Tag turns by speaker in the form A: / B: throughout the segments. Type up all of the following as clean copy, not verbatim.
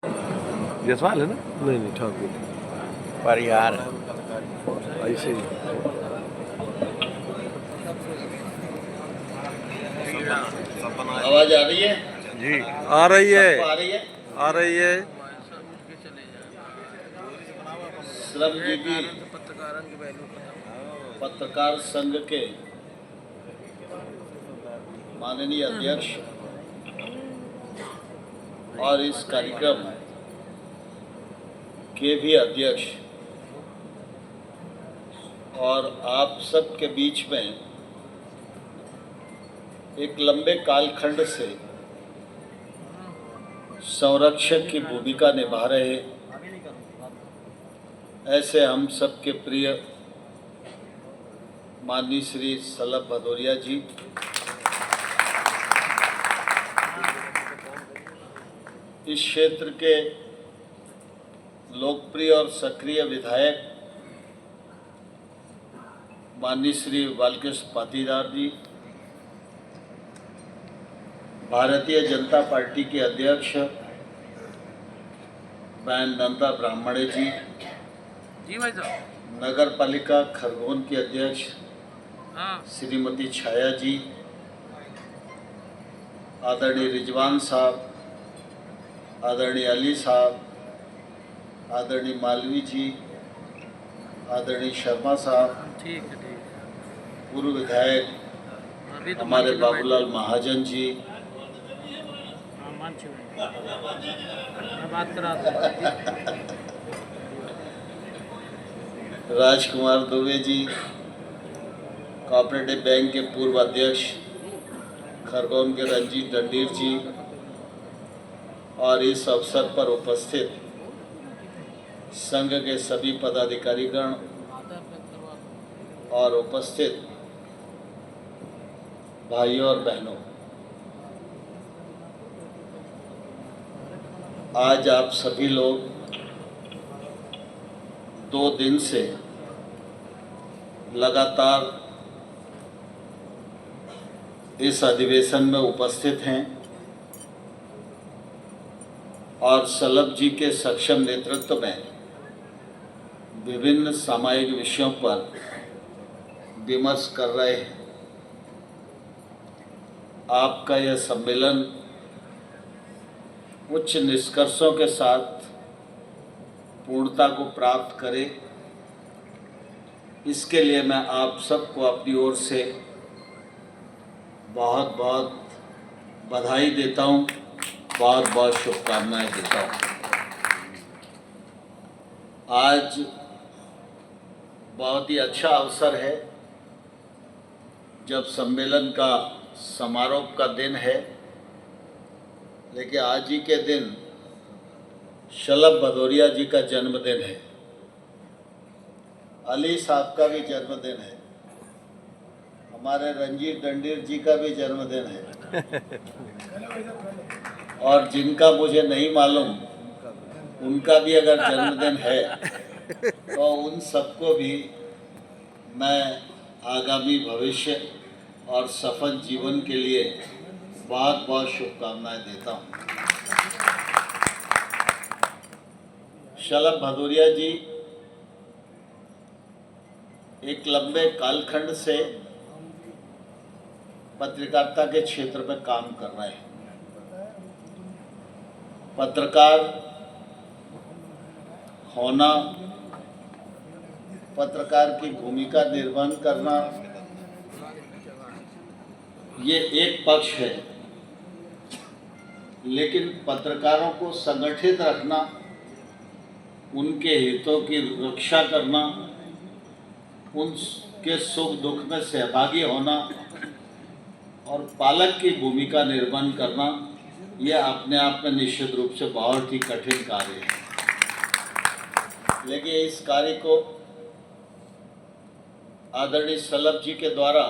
A: जसवाल है ना?
B: नहीं नहीं ठाकुर
A: परिहार
B: ऐसे ही।
C: आवाज आ रही है?
A: जी।
B: आ रही है,
C: सबको आ रही है?
B: आ रही है।
C: श्रमजीवी पत्रकार संघ के माननीय अध्यक्ष और इस कार्यक्रम के भी अध्यक्ष और आप सब के बीच में एक लंबे कालखंड से संरक्षक की भूमिका निभा रहे ऐसे हम सब के प्रिय माननीय श्री सलभ भदौरिया जी, इस क्षेत्र के लोकप्रिय और सक्रिय विधायक माननीय श्री बालकृष्ण पाटीदार जी, भारतीय जनता पार्टी के अध्यक्ष बहन नंदा ब्राह्मणे जी
D: भाई साहब,
C: नगर पालिका खरगोन की अध्यक्ष श्रीमती छाया जी, आदरणीय रिजवान साहब, आदरणीय अली साहब, आदरणीय मालवी जी, आदरणीय शर्मा साहब,
D: ठीक है।
C: पूर्व विधायक
D: अभी तो
C: हमारे बाबूलाल महाजन जी,
D: मैं बात करा
C: राजकुमार दुबे जी, कोऑपरेटिव बैंक के पूर्व अध्यक्ष खरगोन के रंजीत डंडीर जी, और इस अवसर पर उपस्थित संघ के सभी पदाधिकारीगण और उपस्थित भाइयों और बहनों, आज आप सभी लोग 2 दिन से लगातार इस अधिवेशन में उपस्थित हैं और सलभ जी के सक्षम नेतृत्व में विभिन्न सामायिक विषयों पर विमर्श कर रहे हैं। आपका यह सम्मेलन उच्च निष्कर्षों के साथ पूर्णता को प्राप्त करे, इसके लिए मैं आप सबको अपनी ओर से बहुत बहुत बधाई देता हूँ, बहुत बहुत शुभकामनाएं देता हूँ। आज बहुत ही अच्छा अवसर है जब सम्मेलन का समारोह का दिन है, लेकिन आज ही के दिन सलभ भदौरिया जी का जन्मदिन है, अली साहब का भी जन्मदिन है, हमारे रंजीत डंडीर जी का भी जन्मदिन है, और जिनका मुझे नहीं मालूम उनका भी अगर जन्मदिन है तो उन सबको भी मैं आगामी भविष्य और सफल जीवन के लिए बहुत बहुत शुभकामनाएं देता हूं। सलभ भदौरिया जी एक लंबे कालखंड से पत्रकारिता के क्षेत्र में काम कर रहे हैं। पत्रकार होना, पत्रकार की भूमिका निर्वहन करना, ये एक पक्ष है, लेकिन पत्रकारों को संगठित रखना, उनके हितों की रक्षा करना, उनके सुख दुख में सहभागी होना और पालक की भूमिका निर्वहन करना, यह अपने आप में निश्चित रूप से बहुत ही कठिन कार्य है। लेकिन इस कार्य को आदरणीय सलभ जी के द्वारा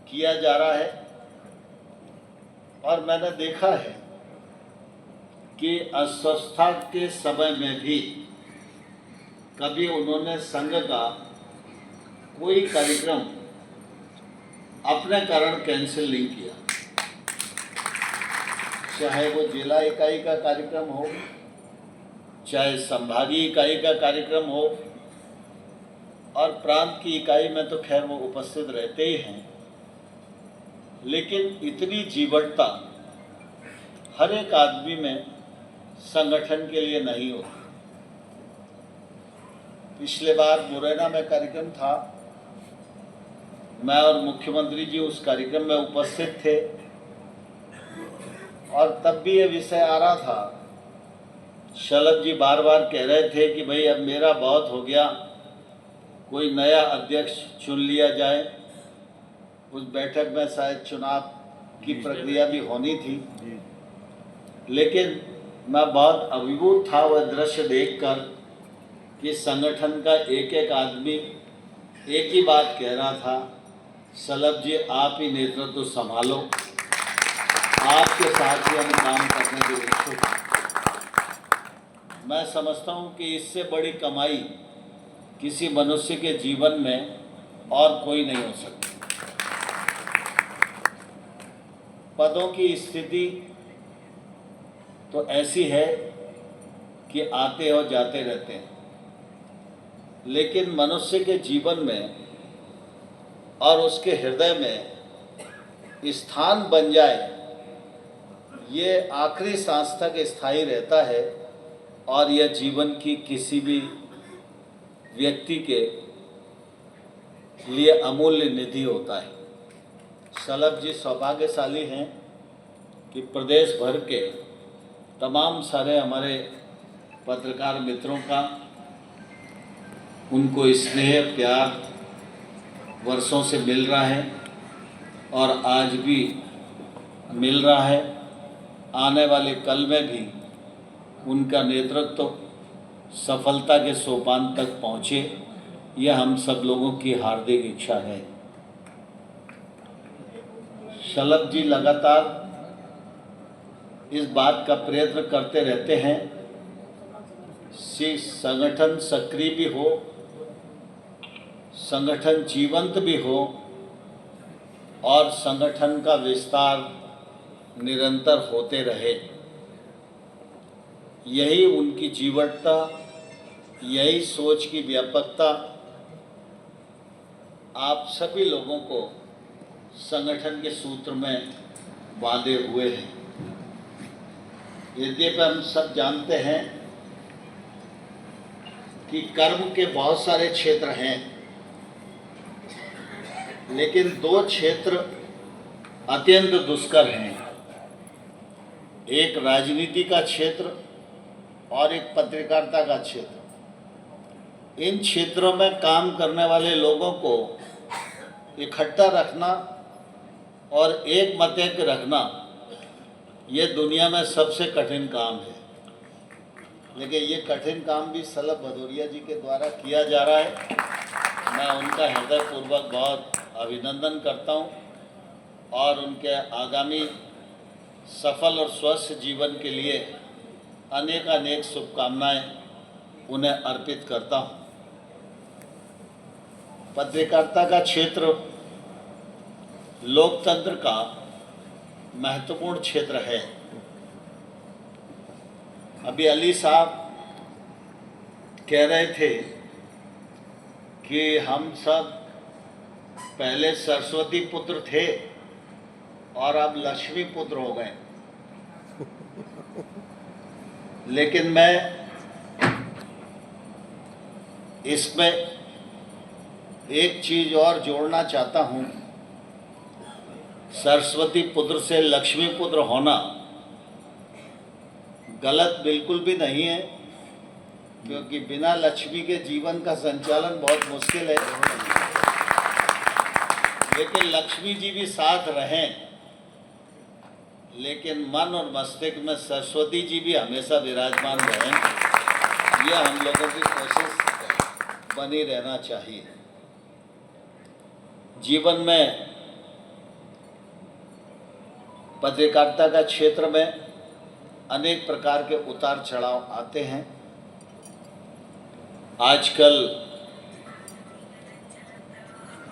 C: किया जा रहा है, और मैंने देखा है कि अस्वस्थता के समय में भी कभी उन्होंने संघ का कोई कार्यक्रम अपने कारण कैंसिल नहीं किया। चाहे वो जिला इकाई का कार्यक्रम हो, चाहे संभागीय इकाई का कार्यक्रम हो, और प्रांत की इकाई में तो खैर वो उपस्थित रहते ही हैं, लेकिन इतनी जीवटता हर एक आदमी में संगठन के लिए नहीं होती। पिछले बार मुरैना में कार्यक्रम था, मैं और मुख्यमंत्री जी उस कार्यक्रम में उपस्थित थे, और तब भी ये विषय आ रहा था। शलभ जी बार बार कह रहे थे कि भाई अब मेरा बहुत हो गया, कोई नया अध्यक्ष चुन लिया जाए। उस बैठक में शायद चुनाव की प्रक्रिया भी होनी थी, लेकिन मैं बहुत अभिभूत था वह दृश्य देखकर कि संगठन का एक एक आदमी एक ही बात कह रहा था, शलभ जी आप ही नेतृत्व संभालो, आपके साथ ही हम काम करने के इच्छुक हैं। मैं समझता हूँ कि इससे बड़ी कमाई किसी मनुष्य के जीवन में और कोई नहीं हो सकती। पदों की स्थिति तो ऐसी है कि आते और जाते रहते हैं, लेकिन मनुष्य के जीवन में और उसके हृदय में स्थान बन जाए, ये आखिरी सांस तक स्थायी रहता है, और यह जीवन की किसी भी व्यक्ति के लिए अमूल्य निधि होता है। शलभ जी सौभाग्यशाली हैं कि प्रदेश भर के तमाम सारे हमारे पत्रकार मित्रों का उनको स्नेह प्यार वर्षों से मिल रहा है, और आज भी मिल रहा है। आने वाले कल में भी उनका नेतृत्व सफलता के सोपान तक पहुँचे, यह हम सब लोगों की हार्दिक इच्छा है। शलभ जी लगातार इस बात का प्रयत्न करते रहते हैं कि संगठन सक्रिय भी हो, संगठन जीवंत भी हो, और संगठन का विस्तार निरंतर होते रहे। यही उनकी जीवटता, यही सोच की व्यापकता आप सभी लोगों को संगठन के सूत्र में बांधे हुए हैं। यद्यपि हम सब जानते हैं कि कर्म के बहुत सारे क्षेत्र हैं, लेकिन दो क्षेत्र अत्यंत दुष्कर हैं, एक राजनीति का क्षेत्र और एक पत्रकारिता का क्षेत्र। इन क्षेत्रों में काम करने वाले लोगों को इकट्ठा रखना और एक मत रखना, ये दुनिया में सबसे कठिन काम है, लेकिन ये कठिन काम भी शलभ भदौरिया जी के द्वारा किया जा रहा है। मैं उनका हृदयपूर्वक बहुत अभिनंदन करता हूँ, और उनके आगामी सफल और स्वस्थ जीवन के लिए अनेक अनेक शुभकामनाएं उन्हें अर्पित करता हूँ। पत्रकारिता का क्षेत्र लोकतंत्र का महत्वपूर्ण क्षेत्र है। अभी अली साहब कह रहे थे कि हम सब पहले सरस्वती पुत्र थे और अब लक्ष्मी पुत्र हो गए, लेकिन मैं इसमें एक चीज और जोड़ना चाहता हूँ। सरस्वती पुत्र से लक्ष्मी पुत्र होना गलत बिल्कुल भी नहीं है, क्योंकि बिना लक्ष्मी के जीवन का संचालन बहुत मुश्किल है। लेकिन लक्ष्मी जी भी साथ रहें, लेकिन मन और मस्तिष्क में सरस्वती जी भी हमेशा विराजमान रहें, यह हम लोगों की कोशिश बनी रहना चाहिए। जीवन में पत्रकारिता का क्षेत्र में अनेक प्रकार के उतार चढ़ाव आते हैं। आजकल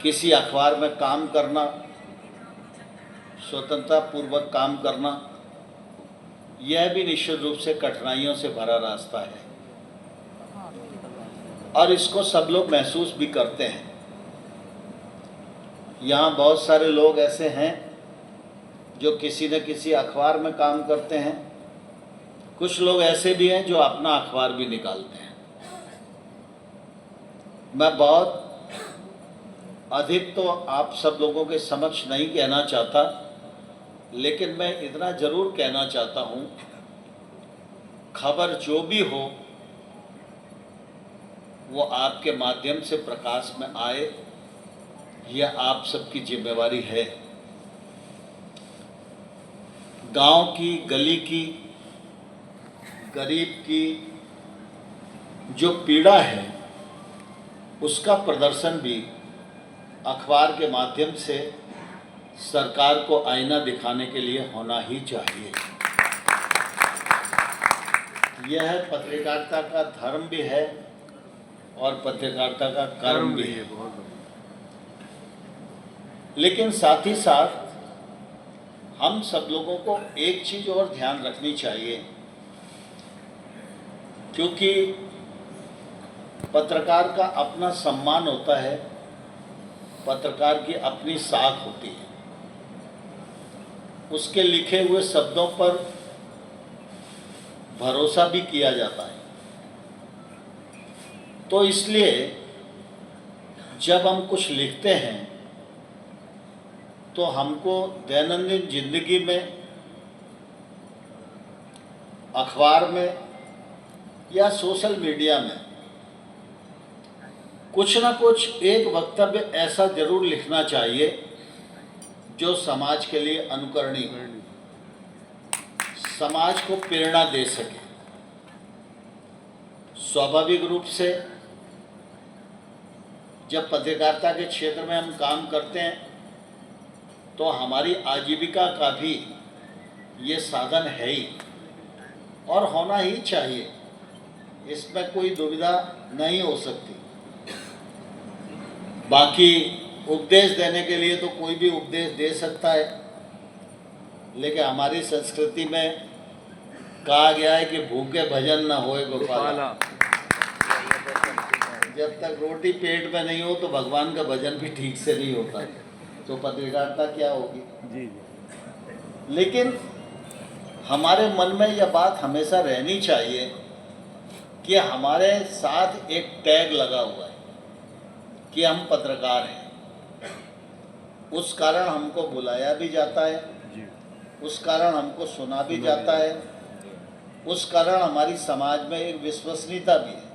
C: किसी अखबार में काम करना, स्वतंत्रता पूर्वक काम करना, यह भी निश्चित रूप से कठिनाइयों से भरा रास्ता है और इसको सब लोग महसूस भी करते हैं। यहाँ बहुत सारे लोग ऐसे हैं जो किसी न किसी अखबार में काम करते हैं, कुछ लोग ऐसे भी हैं जो अपना अखबार भी निकालते हैं। मैं बहुत अधिक तो आप सब लोगों के समक्ष नहीं कहना चाहता, लेकिन मैं इतना ज़रूर कहना चाहता हूँ, खबर जो भी हो वो आपके माध्यम से प्रकाश में आए, यह आप सबकी जिम्मेवारी है। गांव की, गली की, गरीब की जो पीड़ा है उसका प्रदर्शन भी अखबार के माध्यम से सरकार को आईना दिखाने के लिए होना ही चाहिए। यह पत्रकारिता का धर्म भी है और पत्रकारिता का कर्म भी है। लेकिन साथ ही साथ हम सब लोगों को एक चीज़ और ध्यान रखनी चाहिए, क्योंकि पत्रकार का अपना सम्मान होता है, पत्रकार की अपनी साख होती है, उसके लिखे हुए शब्दों पर भरोसा भी किया जाता है। तो इसलिए जब हम कुछ लिखते हैं तो हमको दैनंदिन जिंदगी में, अखबार में या सोशल मीडिया में कुछ ना कुछ एक वक्तव्य ऐसा जरूर लिखना चाहिए जो समाज के लिए अनुकरणीय हो, समाज को प्रेरणा दे सके। स्वाभाविक रूप से जब पत्रकारिता के क्षेत्र में हम काम करते हैं तो हमारी आजीविका का भी ये साधन है ही और होना ही चाहिए, इसमें कोई दुविधा नहीं हो सकती। बाकी उपदेश देने के लिए तो कोई भी उपदेश दे सकता है, लेकिन हमारी संस्कृति में कहा गया है कि भूखे भजन न होए गोपाला। जब तक रोटी पेट में नहीं हो तो भगवान का भजन भी ठीक से नहीं होता, तो पत्रकारिता क्या होगी।
B: जी।
C: लेकिन हमारे मन में यह बात हमेशा रहनी चाहिए कि हमारे साथ एक टैग लगा हुआ है कि हम पत्रकार हैं। उस कारण हमको बुलाया भी जाता है, उस कारण हमको सुना भी जाता है, उस कारण हमारी समाज में एक विश्वसनीयता भी है।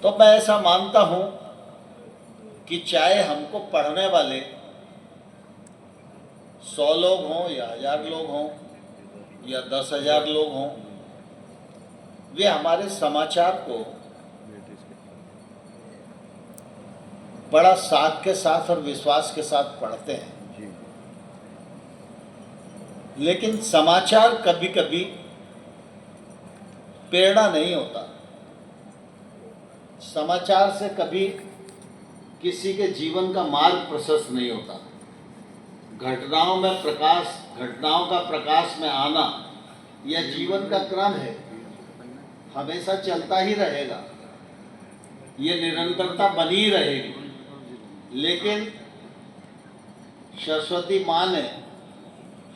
C: तो मैं ऐसा मानता हूं कि चाहे हमको पढ़ने वाले 100 लोग हों या 1000 लोग हों या 10,000 लोग हों, वे हमारे समाचार को बड़ा साथ के साथ और विश्वास के साथ पढ़ते हैं। लेकिन समाचार कभी कभी प्रेरणा नहीं होता, समाचार से कभी किसी के जीवन का मार्ग प्रशस्त नहीं होता। घटनाओं का प्रकाश में आना यह जीवन का क्रम है, हमेशा चलता ही रहेगा, ये निरंतरता बनी ही रहेगी। लेकिन सरस्वती माँ ने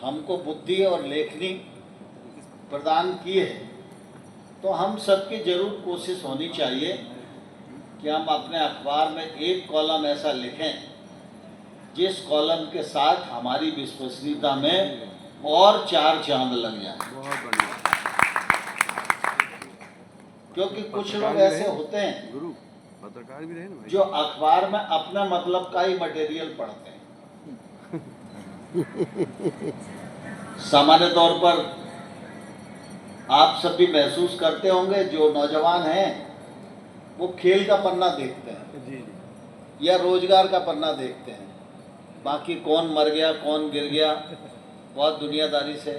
C: हमको बुद्धि और लेखनी प्रदान की है, तो हम सबकी जरूर कोशिश होनी चाहिए कि हम अपने अखबार में एक कॉलम ऐसा लिखें जिस कॉलम के साथ हमारी विश्वसनीयता में और 4 चांद लग जाए।
B: बहुत बढ़िया।
C: क्योंकि कुछ लोग ऐसे होते हैं
B: गुरु पत्रकार भी रहे ना भाई,
C: जो अखबार में अपना मतलब का ही मटेरियल पढ़ते हैं। सामान्य तौर पर आप सब भी महसूस करते होंगे, जो नौजवान हैं वो खेल का पन्ना देखते हैं
B: जी
C: या रोजगार का पन्ना देखते हैं, बाकी कौन मर गया कौन गिर गया बहुत दुनियादारी से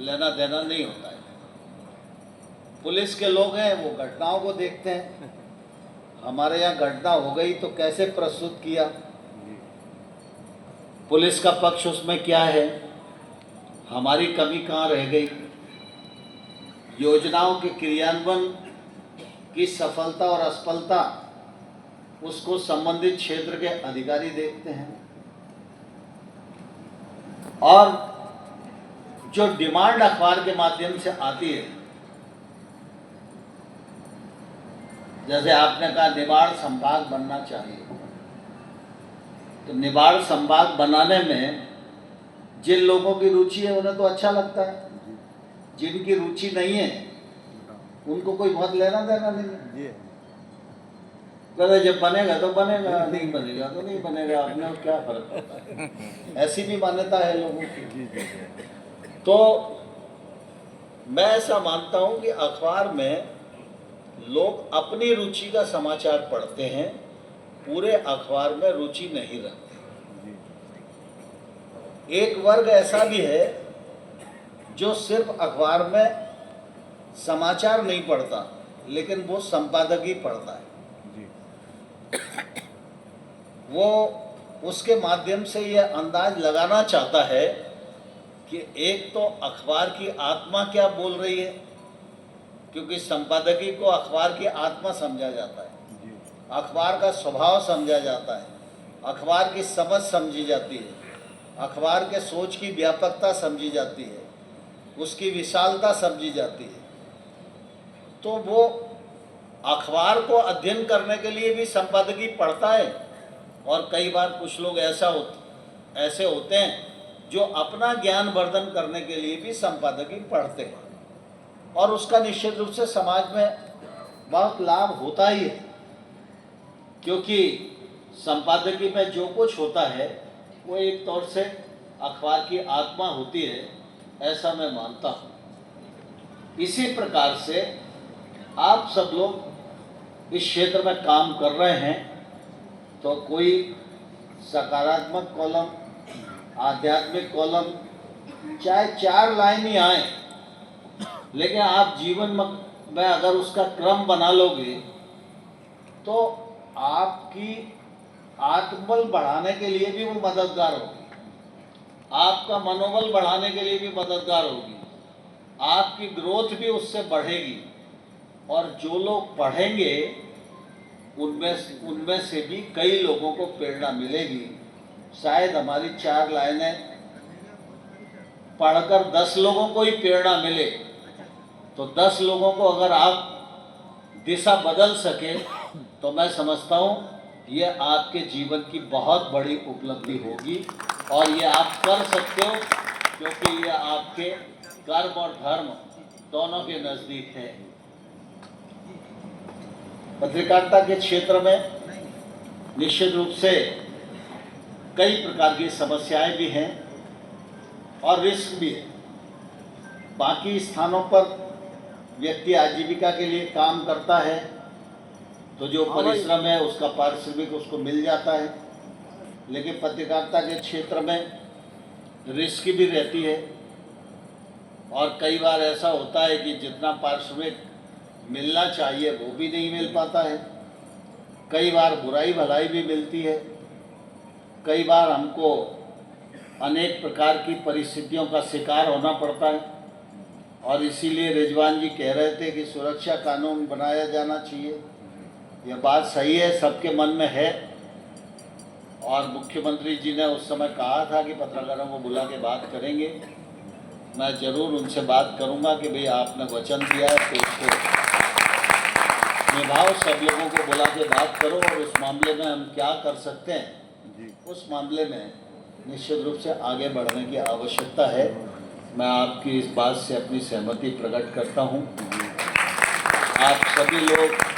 C: लेना देना नहीं होता है। पुलिस के लोग हैं वो घटनाओं को देखते हैं, हमारे यहाँ घटना हो गई तो कैसे प्रस्तुत किया, पुलिस का पक्ष उसमें क्या है, हमारी कमी कहाँ रह गई, योजनाओं के क्रियान्वयन की सफलता और असफलता उसको संबंधित क्षेत्र के अधिकारी देखते हैं। और जो डिमांड अखबार के माध्यम से आती है, जैसे आपने कहा निवाड़ संभाग बनना चाहिए, तो निवाड़ संभाग बनाने में जिन लोगों की रुचि है उन्हें तो अच्छा लगता है, जिनकी रुचि नहीं है उनको कोई बहुत लेना देना नहीं है। कहते जब बनेगा तो बनेगा, नहीं बनेगा तो नहीं बनेगा, अपने को क्या फर्क पड़ता है। ऐसी भी मान्यता है लोगों की। तो मैं ऐसा मानता हूं कि अखबार में लोग अपनी रुचि का समाचार पढ़ते हैं, पूरे अखबार में रुचि नहीं रखते। एक वर्ग ऐसा भी है जो सिर्फ अखबार में समाचार नहीं पढ़ता, लेकिन वो संपादक ही पढ़ता है। वो उसके माध्यम से ये अंदाज लगाना चाहता है कि एक तो अखबार की आत्मा क्या बोल रही है, क्योंकि संपादकी को अखबार की आत्मा समझा जाता है, अखबार का स्वभाव समझा जाता है, अखबार की समझ समझी जाती है, अखबार के सोच की व्यापकता समझी जाती है, उसकी विशालता समझी जाती है। तो वो अखबार को अध्ययन करने के लिए भी संपादकी पढ़ता है। और कई बार कुछ लोग ऐसे होते हैं जो अपना ज्ञान वर्धन करने के लिए भी संपादकी पढ़ते हैं, और उसका निश्चित रूप से समाज में बहुत लाभ होता ही है, क्योंकि संपादकी में जो कुछ होता है वो एक तौर से अखबार की आत्मा होती है, ऐसा मैं मानता हूँ। इसी प्रकार से आप सब लोग इस क्षेत्र में काम कर रहे हैं, तो कोई सकारात्मक कॉलम, आध्यात्मिक कॉलम, चाहे 4 लाइन ही आए, लेकिन आप जीवन में अगर उसका क्रम बना लोगे तो आपकी आत्मबल बढ़ाने के लिए भी वो मददगार होगी, आपका मनोबल बढ़ाने के लिए भी मददगार होगी, आपकी ग्रोथ भी उससे बढ़ेगी। और जो लोग पढ़ेंगे उनमें से भी कई लोगों को प्रेरणा मिलेगी। शायद हमारी 4 लाइनें पढ़कर 10 लोगों को ही प्रेरणा मिले, तो 10 लोगों को अगर आप दिशा बदल सके तो मैं समझता हूँ ये आपके जीवन की बहुत बड़ी उपलब्धि होगी, और ये आप कर सकते हो, क्योंकि ये आपके कर्म और धर्म दोनों के नज़दीक है। पत्रकारिता के क्षेत्र में निश्चित रूप से कई प्रकार की समस्याएं भी हैं और रिस्क भी है। बाकी स्थानों पर व्यक्ति आजीविका के लिए काम करता है तो जो परिश्रम है उसका पारिश्रमिक उसको मिल जाता है, लेकिन पत्रकारिता के क्षेत्र में रिस्क भी रहती है, और कई बार ऐसा होता है कि जितना पारिश्रमिक मिलना चाहिए वो भी नहीं मिल पाता है। कई बार बुराई भलाई भी मिलती है, कई बार हमको अनेक प्रकार की परिस्थितियों का शिकार होना पड़ता है, और इसीलिए रिजवान जी कह रहे थे कि सुरक्षा कानून बनाया जाना चाहिए। यह बात सही है, सबके मन में है, और मुख्यमंत्री जी ने उस समय कहा था कि पत्रकारों को बुला के बात करेंगे। मैं ज़रूर उनसे बात करूंगा कि भाई आपने वचन दिया है तो उसको निभाओ, सब लोगों को बुला के बात करो, और उस मामले में हम क्या कर सकते हैं उस मामले में निश्चित रूप से आगे बढ़ने की आवश्यकता है। मैं आपकी इस बात से अपनी सहमति प्रकट करता हूं। आप सभी लोग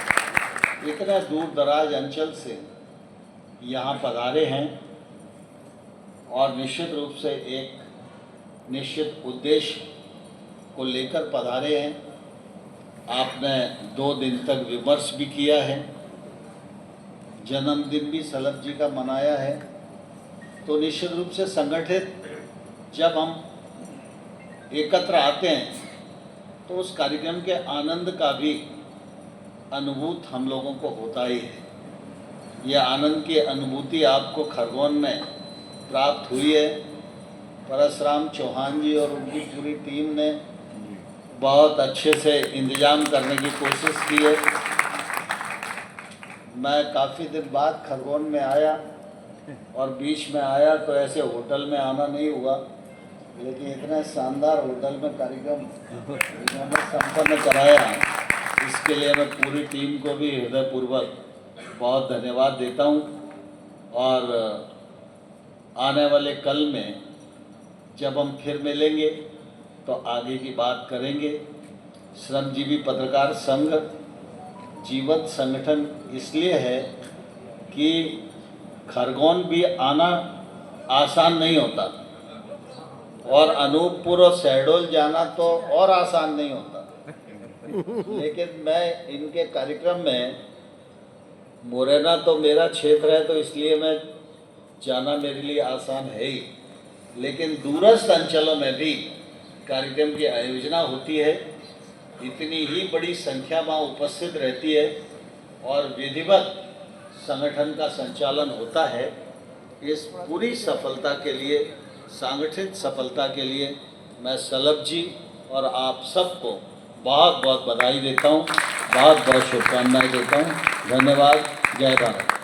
C: इतने दूर दराज अंचल से यहाँ पधारे हैं, और निश्चित रूप से एक निश्चित उद्देश्य को लेकर पधारे हैं। आपने 2 दिन तक विमर्श भी किया है, जन्मदिन भी सलभ जी का मनाया है, तो निश्चित रूप से संगठित जब हम एकत्र आते हैं तो उस कार्यक्रम के आनंद का भी अनुभूत हम लोगों को होता ही है। यह आनंद की अनुभूति आपको खरगोन में प्राप्त हुई है, परशुराम चौहान जी और उनकी पूरी टीम ने बहुत अच्छे से इंतज़ाम करने की कोशिश की है। मैं काफ़ी दिन बाद खरगोन में आया और बीच में आया तो ऐसे होटल में आना नहीं हुआ, लेकिन इतना शानदार होटल में कार्यक्रम इन्होंने संपन्न कराया, इसके लिए मैं पूरी टीम को भी हृदयपूर्वक बहुत धन्यवाद देता हूँ। और आने वाले कल में जब हम फिर मिलेंगे तो आगे की बात करेंगे। श्रमजीवी पत्रकार संघ जीवंत संगठन इसलिए है कि खरगोन भी आना आसान नहीं होता और अनूपपुर और शहडोल जाना तो और आसान नहीं होता, लेकिन मैं इनके कार्यक्रम में, मुरैना तो मेरा क्षेत्र है तो इसलिए मैं जाना मेरे लिए आसान है ही, लेकिन दूरस्थ अंचलों में भी कार्यक्रम की आयोजना होती है, इतनी ही बड़ी संख्या में उपस्थित रहती है और विधिवत संगठन का संचालन होता है। इस पूरी सफलता के लिए, सांगठनिक सफलता के लिए मैं सलभ जी और आप सबको बहुत बहुत बधाई देता हूँ, बहुत बहुत शुभकामनाएं देता हूँ। धन्यवाद। जय भारत।